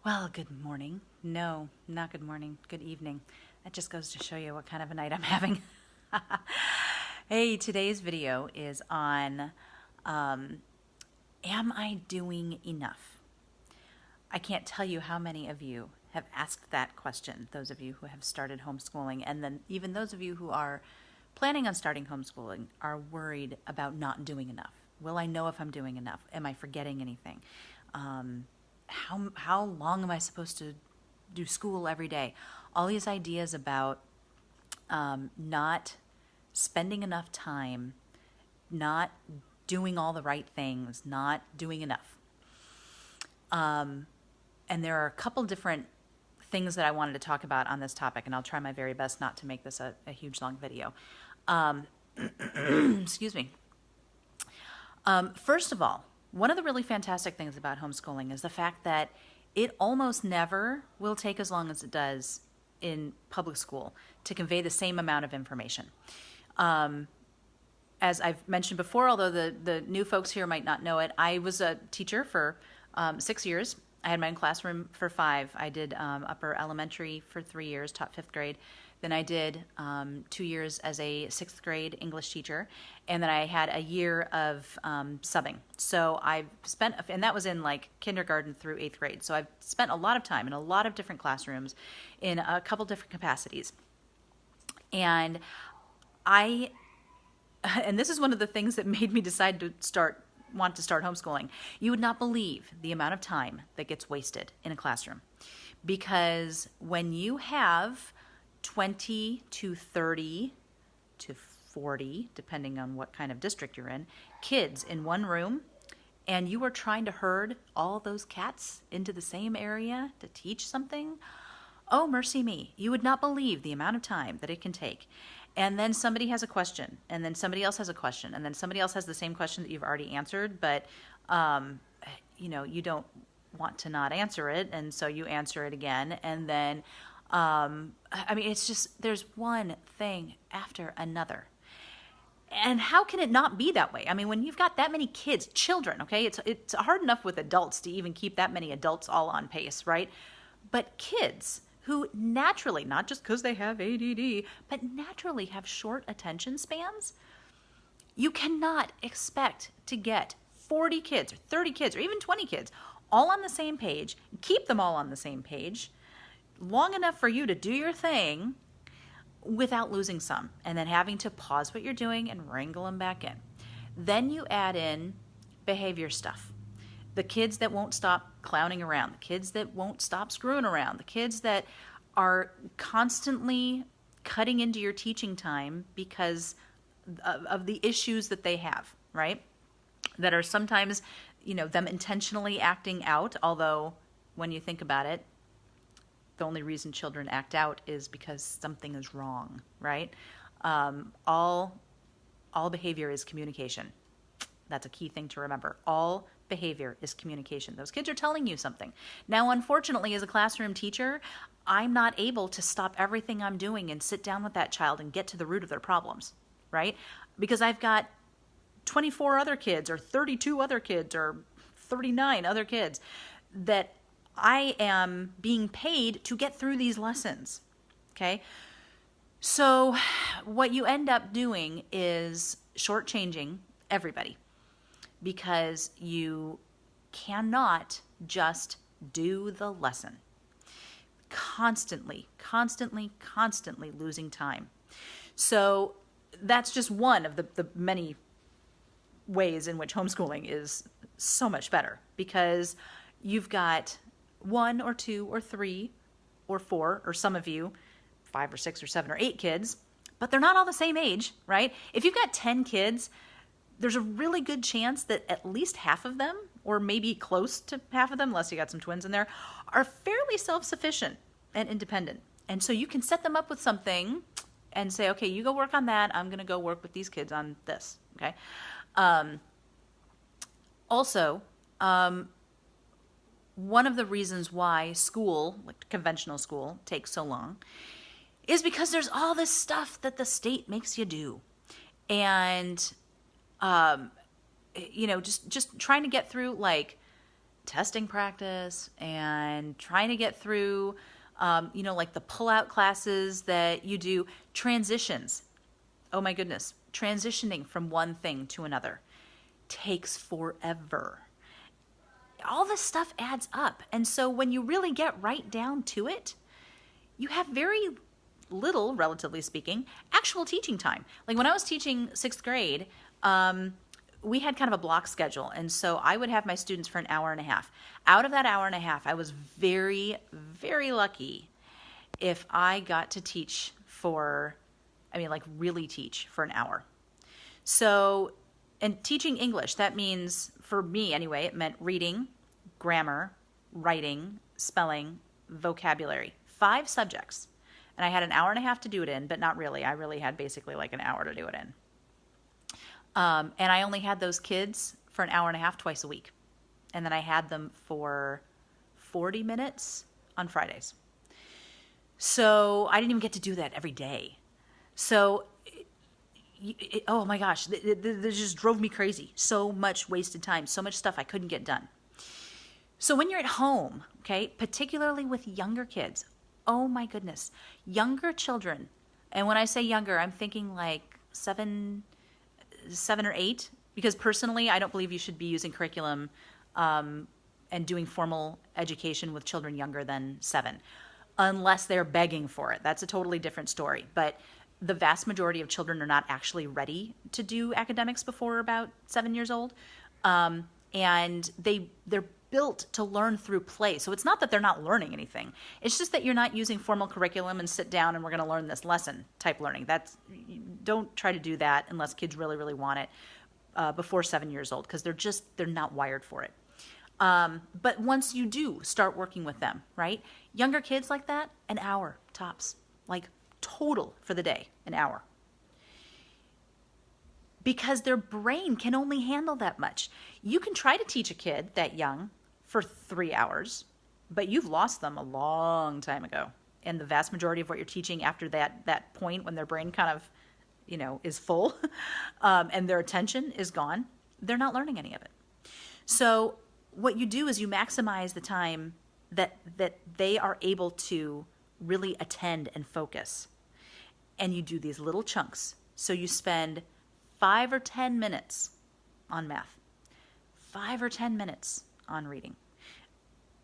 Well, good morning. No, not good morning. Good evening. That just goes to show you what kind of a night I'm having. Hey, today's video is on am I doing enough? I can't tell you how many of you have asked that question, those of you who have started homeschooling, and then even those of you who are planning on starting homeschooling are worried about not doing enough. Will I know if I'm doing enough? Am I forgetting anything? How long am I supposed to do school every day? All these ideas about not spending enough time, not doing all the right things, not doing enough. And there are a couple different things that I wanted to talk about on this topic, and I'll try my very best not to make this a huge long video. Excuse me. First of all, one of the really fantastic things about homeschooling is the fact that it almost never will take as long as it does in public school to convey the same amount of information. As I've mentioned before, although the new folks here might not know it, I was a teacher for 6 years. I had my own classroom for 5. I did upper elementary for 3 years, taught 5th grade. Then I did 2 years as a 6th grade English teacher. And then I had a year of subbing. So I've spent, and that was in like kindergarten through 8th grade. So I've spent a lot of time in a lot of different classrooms in a couple different capacities. And this is one of the things that made me decide to want to start homeschooling. You would not believe the amount of time that gets wasted in a classroom. Because when you have 20 to 30 to 40, depending on what kind of district you're in, kids in one room, and you are trying to herd all those cats into the same area to teach something, oh, mercy me. You would not believe the amount of time that it can take. And then somebody has a question, and then somebody else has a question, and then somebody else has the same question that you've already answered, but you don't want to not answer it, and so you answer it again, and then it's just, there's one thing after another. And how can it not be that way? I mean, when you've got that many kids, children, okay, it's hard enough with adults to even keep that many adults all on pace, right? But kids who naturally, not just because they have ADD, but naturally have short attention spans, you cannot expect to get 40 kids or 30 kids or even 20 kids all on the same page, keep them all on the same page, long enough for you to do your thing without losing some, and then having to pause what you're doing and wrangle them back in. Then you add in behavior stuff. The kids that won't stop clowning around, the kids that won't stop screwing around, the kids that are constantly cutting into your teaching time because of the issues that they have, right? That are sometimes, them intentionally acting out, although when you think about it, the only reason children act out is because something is wrong, right? All behavior is communication. That's a key thing to remember. All behavior is communication. Those kids are telling you something. Now, unfortunately, as a classroom teacher, I'm not able to stop everything I'm doing and sit down with that child and get to the root of their problems, right? Because I've got 24 other kids or 32 other kids or 39 other kids that I am being paid to get through these lessons, okay? So what you end up doing is shortchanging everybody because you cannot just do the lesson. Constantly losing time. So that's just one of the many ways in which homeschooling is so much better because you've got 1 or 2 or 3 or 4, or some of you, 5 or 6 or 7 or 8 kids, but they're not all the same age, right? If you've got 10 kids, there's a really good chance that at least half of them, or maybe close to half of them, unless you got some twins in there, are fairly self-sufficient and independent. And so you can set them up with something and say, okay, you go work on that. I'm going to go work with these kids on this, okay? One of the reasons why school, like conventional school, takes so long is because there's all this stuff that the state makes you do. And, just trying to get through like testing practice and trying to get through, like the pull-out classes that you do, transitions. Oh my goodness, transitioning from one thing to another takes forever. All this stuff adds up. And so when you really get right down to it, you have very little, relatively speaking, actual teaching time. Like when I was teaching 6th grade, we had kind of a block schedule. And so I would have my students for an hour and a half. Out of that hour and a half, I was very, very lucky if I got to teach really teach for an hour. So, and teaching English, that means, for me anyway, it meant reading, grammar, writing, spelling, vocabulary, 5 subjects. And I had an hour and a half to do it in, but not really. I really had basically like an hour to do it in. And I only had those kids for an hour and a half twice a week. And then I had them for 40 minutes on Fridays. So I didn't even get to do that every day. So, oh my gosh, this just drove me crazy. So much wasted time, so much stuff I couldn't get done. So when you're at home, okay, particularly with younger kids, oh my goodness, younger children. And when I say younger, I'm thinking like 7 or 8, because personally, I don't believe you should be using curriculum and doing formal education with children younger than 7, unless they're begging for it. That's a totally different story. But the vast majority of children are not actually ready to do academics before about 7 years old. And they're built to learn through play. So it's not that they're not learning anything. It's just that you're not using formal curriculum and sit down and we're going to learn this lesson type learning. Don't try to do that unless kids really, really want it before 7 years old, because they're not wired for it. But once you do start working with them, right? Younger kids like that, an hour tops, like total for the day, an hour. Because their brain can only handle that much. You can try to teach a kid that young for 3 hours, but you've lost them a long time ago. And the vast majority of what you're teaching after that point, when their brain kind of, is full and their attention is gone, they're not learning any of it. So what you do is you maximize the time that they are able to really attend and focus. And you do these little chunks. So you spend 5 or 10 minutes on math, 5 or 10 minutes on reading.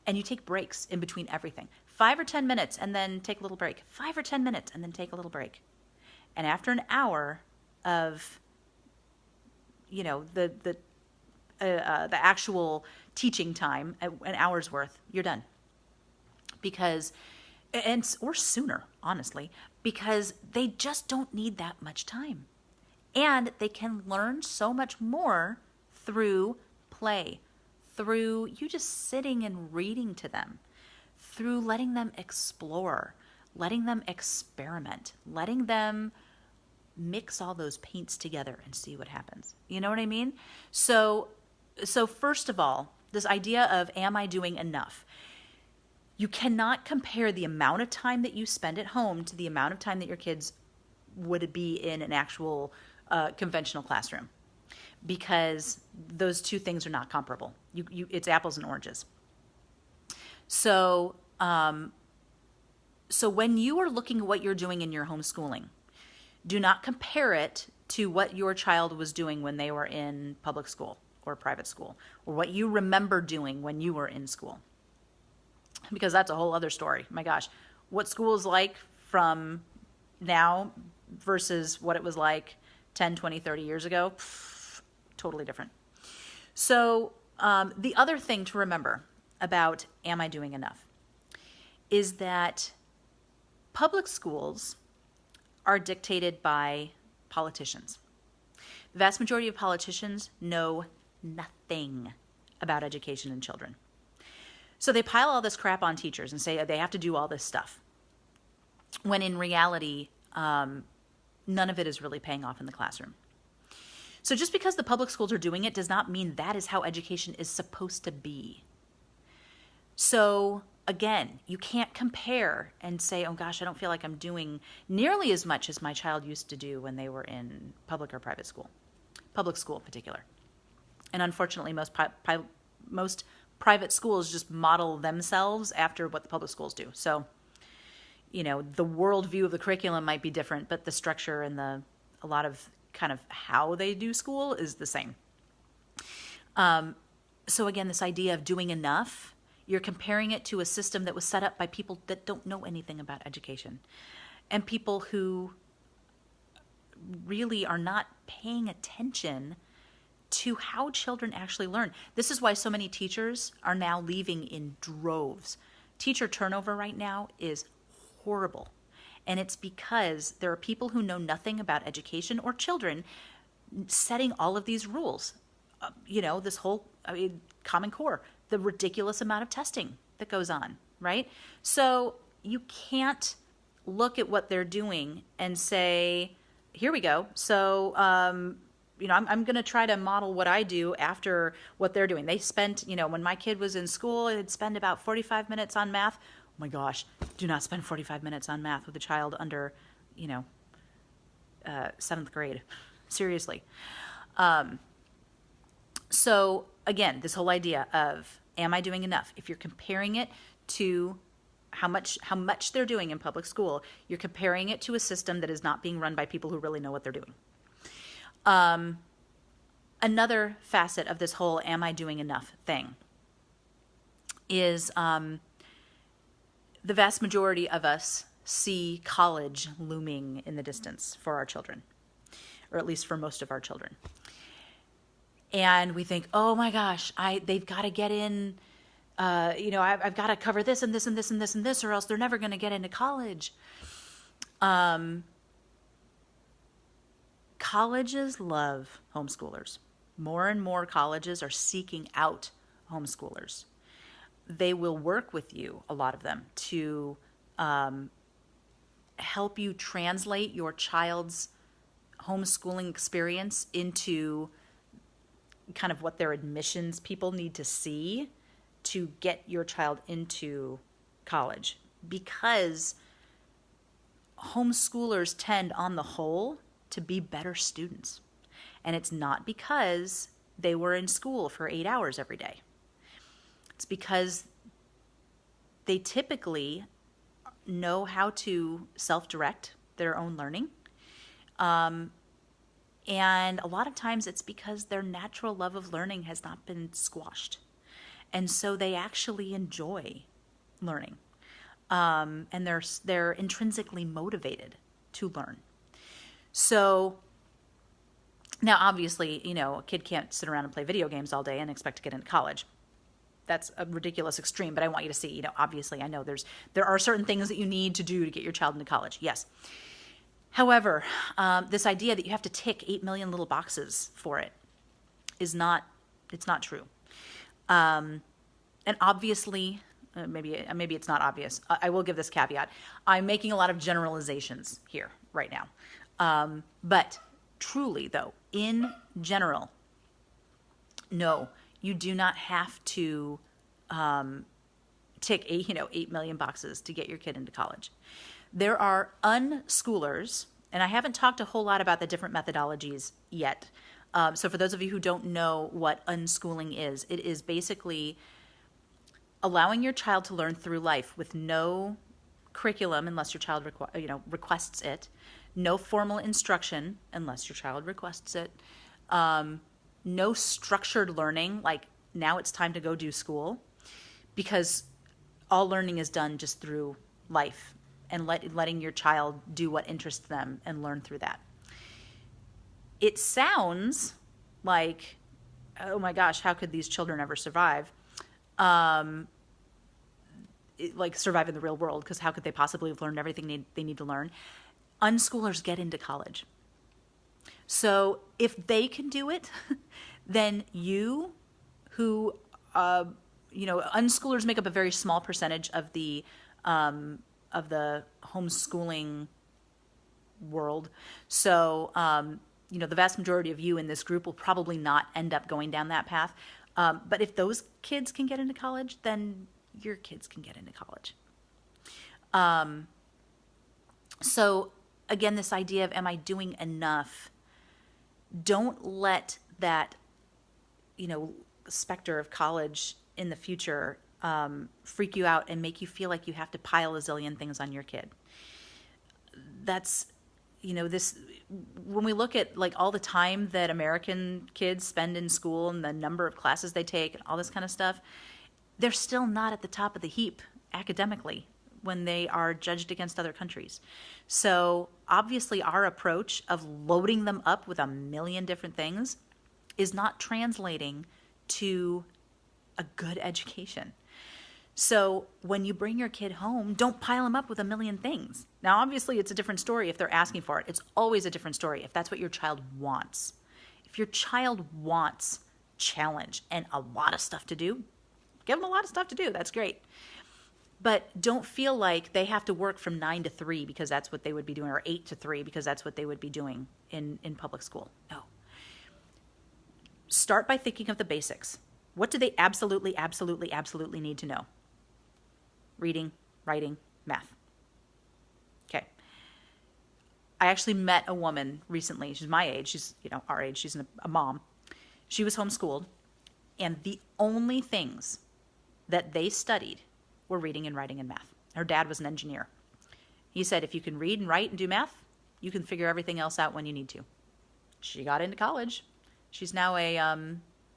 And you take breaks in between everything. 5 or 10 minutes and then take a little break. 5 or 10 minutes and then take a little break. And after an hour of, the actual teaching time, an hour's worth, you're done. Or sooner, honestly, because they just don't need that much time. And they can learn so much more through play, through you just sitting and reading to them, through letting them explore, letting them experiment, letting them mix all those paints together and see what happens. You know what I mean? So first of all, this idea of, am I doing enough? You cannot compare the amount of time that you spend at home to the amount of time that your kids would be in an actual conventional classroom, because those two things are not comparable. It's apples and oranges. So when you are looking at what you're doing in your homeschooling, do not compare it to what your child was doing when they were in public school or private school, or what you remember doing when you were in school. Because that's a whole other story. My gosh, what school is like from now versus what it was like 10, 20, 30 years ago, totally different. So the other thing to remember about am I doing enough is that public schools are dictated by politicians. The vast majority of politicians know nothing about education and children. So they pile all this crap on teachers and say they have to do all this stuff, when in reality, none of it is really paying off in the classroom. So just because the public schools are doing it does not mean that is how education is supposed to be. So again, you can't compare and say, oh gosh, I don't feel like I'm doing nearly as much as my child used to do when they were in public or private school, public school in particular. And unfortunately, most private schools just model themselves after what the public schools do. So, the worldview of the curriculum might be different, but the structure and a lot of kind of how they do school is the same. So again, this idea of doing enough, you're comparing it to a system that was set up by people that don't know anything about education and people who really are not paying attention to how children actually learn. This is why so many teachers are now leaving in droves. Teacher turnover right now is horrible. And it's because there are people who know nothing about education or children setting all of these rules. This whole Common Core, the ridiculous amount of testing that goes on, right? So you can't look at what they're doing and say, here we go. So, I'm going to try to model what I do after what they're doing. They spent, when my kid was in school, they'd spend about 45 minutes on math. Oh my gosh, do not spend 45 minutes on math with a child under, 7th grade. Seriously. So again, this whole idea of, am I doing enough? If you're comparing it to how much they're doing in public school, you're comparing it to a system that is not being run by people who really know what they're doing. Another facet of this whole am I doing enough thing is the vast majority of us see college looming in the distance for our children, or at least for most of our children. And we think, oh my gosh, they've got to get in, I've got to cover this and this and this and this and this, or else they're never going to get into college. Colleges love homeschoolers. More and more colleges are seeking out homeschoolers. They will work with you, a lot of them, to help you translate your child's homeschooling experience into kind of what their admissions people need to see to get your child into college. Because homeschoolers tend, on the whole, to be better students. And it's not because they were in school for 8 hours every day. It's because they typically know how to self-direct their own learning. And a lot of times it's because their natural love of learning has not been squashed. And so they actually enjoy learning. And they're intrinsically motivated to learn. So now obviously, a kid can't sit around and play video games all day and expect to get into college. That's a ridiculous extreme, but I want you to see, obviously I know there are certain things that you need to do to get your child into college. Yes. However, this idea that you have to tick 8 million little boxes for it it's not true. And obviously, maybe it's not obvious. I will give this caveat. I'm making a lot of generalizations here right now. But truly, though, in general, no, you do not have to tick 8 million boxes to get your kid into college. There are unschoolers, and I haven't talked a whole lot about the different methodologies yet. So for those of you who don't know what unschooling is, it is basically allowing your child to learn through life with no curriculum unless your child requests it, no formal instruction unless your child requests it, no structured learning, like now it's time to go do school, because all learning is done just through life and letting your child do what interests them and learn through that. It sounds like, oh my gosh, how could these children ever survive? Survive in the real world, because how could they possibly have learned everything they need to learn? Unschoolers get into college. So if they can do it, then you who, unschoolers make up a very small percentage of the homeschooling world. So, the vast majority of you in this group will probably not end up going down that path. But if those kids can get into college, then your kids can get into college. So again, this idea of, am I doing enough? Don't let that, specter of college in the future freak you out and make you feel like you have to pile a zillion things on your kid. That's, this, when we look at like all the time that American kids spend in school and the number of classes they take and all this kind of stuff, they're still not at the top of the heap academically when they are judged against other countries. So obviously our approach of loading them up with a million different things is not translating to a good education. So when you bring your kid home, don't pile them up with a million things. Now, obviously, it's a different story if they're asking for it. It's always a different story if that's what your child wants. If your child wants challenge and a lot of stuff to do, give them a lot of stuff to do. That's great. But don't feel like they have to work from 9 to 3 because that's what they would be doing, or 8 to 3 because that's what they would be doing in public school. No. Start by thinking of the basics. What do they absolutely, absolutely, absolutely need to know? Reading, writing, math. Okay. I actually met a woman recently. She's my age. She's, our age. She's a mom. She was homeschooled. And the only things that they studied were reading and writing and math. Her dad was an engineer. He said, if you can read and write and do math, you can figure everything else out when you need to. She got into college. She's now a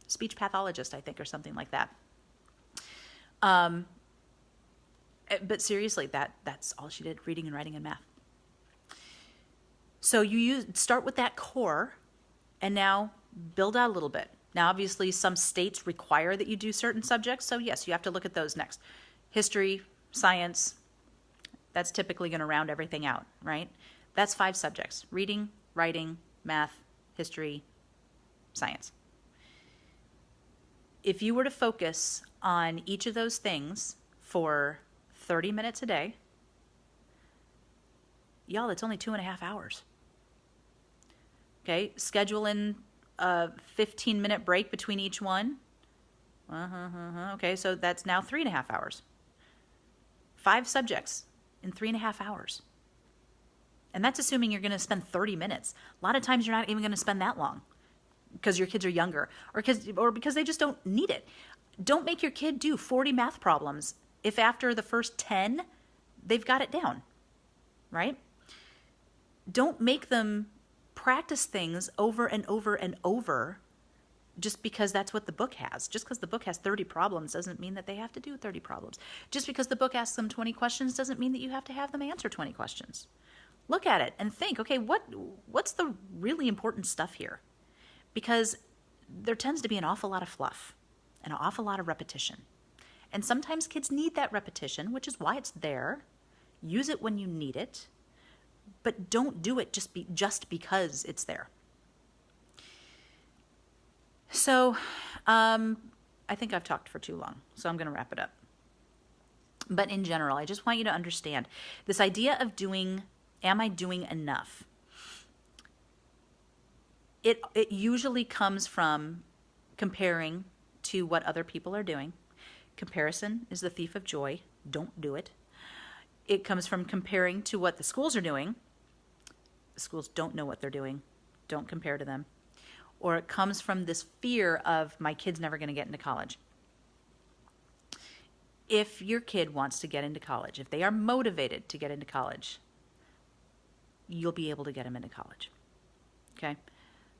speech pathologist, I think, or something like that. But seriously, that's all she did, reading and writing and math. So you start with that core and now build out a little bit. Now, obviously, some states require that you do certain subjects. So yes, you have to look at those next. History, science, that's typically going to round everything out, right? That's 5 subjects: reading, writing, math, history, science. If you were to focus on each of those things for 30 minutes a day, y'all, it's only 2.5 hours. Okay, schedule in a 15-minute break between each one. Okay, so that's now 3.5 hours. 5 subjects in 3.5 hours. And that's assuming you're going to spend 30 minutes. A lot of times you're not even going to spend that long because your kids are younger or because they just don't need it. Don't make your kid do 40 math problems if after the first 10, they've got it down, right? Don't make them practice things over and over and over just because that's what the book has. Just because the book has 30 problems doesn't mean that they have to do 30 problems. Just because the book asks them 20 questions doesn't mean that you have to have them answer 20 questions. Look at it and think, okay, what's the really important stuff here? Because there tends to be an awful lot of fluff and an awful lot of repetition. And sometimes kids need that repetition, which is why it's there. Use it when you need it, but don't do it just because it's there. So I think I've talked for too long, so I'm going to wrap it up. But in general, I just want you to understand this idea of am I doing enough? It usually comes from comparing to what other people are doing. Comparison is the thief of joy. Don't do it. It comes from comparing to what the schools are doing. The schools don't know what they're doing. Don't compare to them. Or it comes from this fear of my kid's never going to get into college. If your kid wants to get into college, if they are motivated to get into college, you'll be able to get them into college. Okay?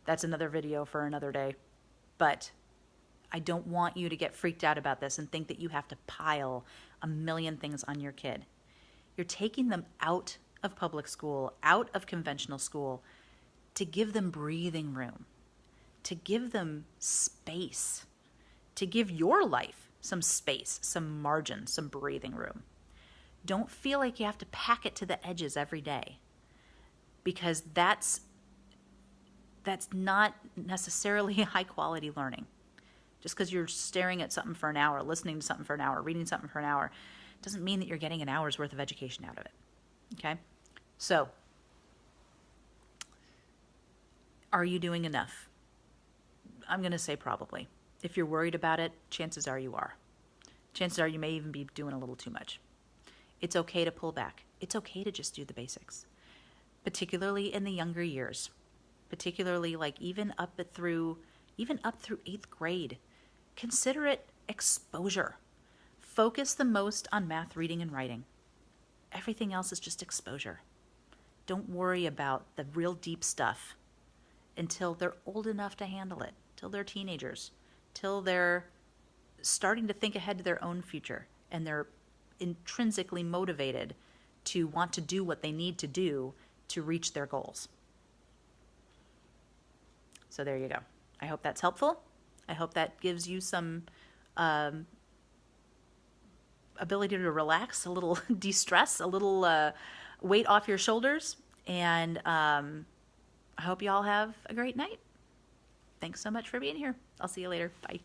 That's another video for another day. But I don't want you to get freaked out about this and think that you have to pile a million things on your kid. You're taking them out of public school, out of conventional school, to give them breathing room, to give them space, to give your life some space, some margin, some breathing room. Don't feel like you have to pack it to the edges every day, because that's not necessarily high quality learning. Just because you're staring at something for an hour, listening to something for an hour, reading something for an hour, doesn't mean that you're getting an hour's worth of education out of it. Okay? So, are you doing enough? I'm going to say probably. If you're worried about it, chances are you are. Chances are you may even be doing a little too much. It's okay to pull back. It's okay to just do the basics, particularly in the younger years, particularly like even up through 8th grade. Consider it exposure. Focus the most on math, reading, and writing. Everything else is just exposure. Don't worry about the real deep stuff until they're old enough to handle it, till they're teenagers, till they're starting to think ahead to their own future and they're intrinsically motivated to want to do what they need to do to reach their goals. So there you go. I hope that's helpful. I hope that gives you some ability to relax, a little de-stress, a little weight off your shoulders. And I hope you all have a great night. Thanks so much for being here. I'll see you later. Bye.